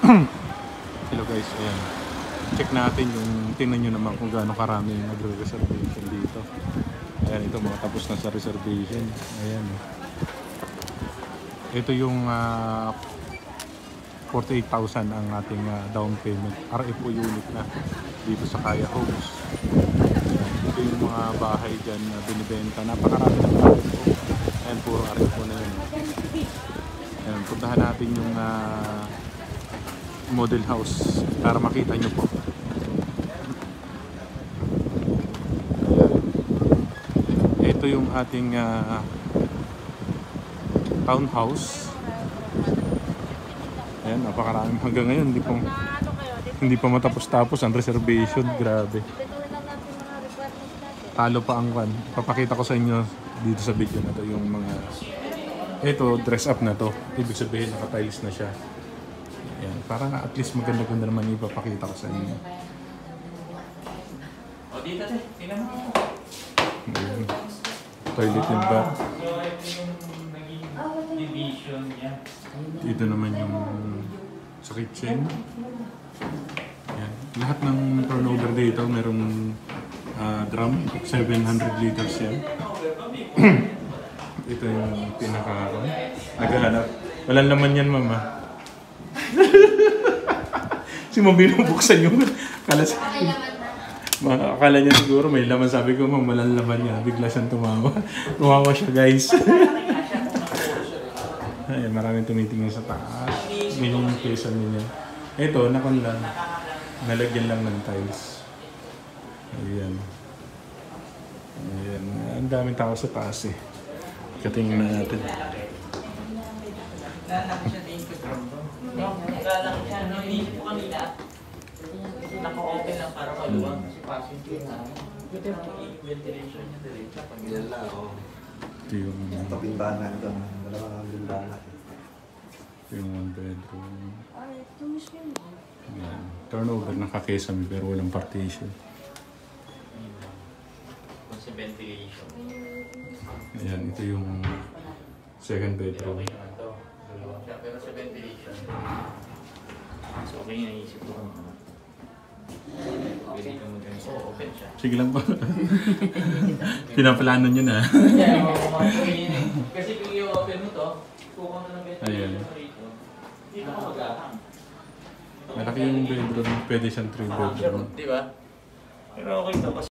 Hello guys, ayan. Check natin yung, tingnan nyo naman kung gaano karami yung nagre-reservation dito. Ayan, ito mga tapos na sa reservation. Ayan. Ito yung 48,000 ang ating down payment. RFO unit na dito sa Kaya Homes. Ayan, ito yung mga bahay dyan na binibenta. Napakarami ng RFO. Ayan, puro RFO na yun. Ayan, puntahan natin yung model house para makita nyo po. Ito yung ating townhouse. Ayan, napakaraming hanggang ngayon hindi pa matapos-tapos ang reservation. Grabe. Talo pa ang kwan. Papakita ko sa inyo dito sa video na to yung mga ito, dress up na to. Ibig sabihin naka-tiles na siya. Ayan, para at least maganda-ganda naman ipapakita ko sa inyo. O dito te, tingnan mo. Ayan. Toilet and bath. Division niya. Dito naman yung sa kitchen. Ayan. Lahat ng turnover dito, merong drum, 700 liters yan. Ito yung pinaka naghahanap. Walang laman yan, mama. Si Mami buksan yung akala niya siguro may laman. Sabi ko, ma'am, walang laman niya. Bigla siyang tumawa. Tumawa siya, guys. Ay, maraming tumitingin sa taas. May yung pesa niya. Ito, nakon lang. Nalagyan lang ng tiles. Ayan. Ayan. Ang daming tao sa taas eh. Katingin na natin. Lalaki siya din ko. Lalaki siya. Iniisip ko kanina. Naka-open lang para maluwang kasi passenger na. Ito yung ventilation niya diretso. Yan lang, oo. Ito yung Ito bintana ito. Dalawang bintana. ito yung one bedroom. Ayan. Turnover naka-Kesame pero walang partition. Kung sa ventilation. Ayan, ito yung second bedroom. Okay naman to. Maluwang siya. Pero sa ventilation. So okay yung naisip ko. Pwede ka mag-ganito. Open siya. Sige lang po. Pinaplano nyo na. Kasi kung i-open mo to, kukuha mo ng ventilation Ayan. rito. Hindi ka mag-ahang. Malaki yung bedroom, pwede siyang 3 bedroom. Di ba? Pero okay to kasi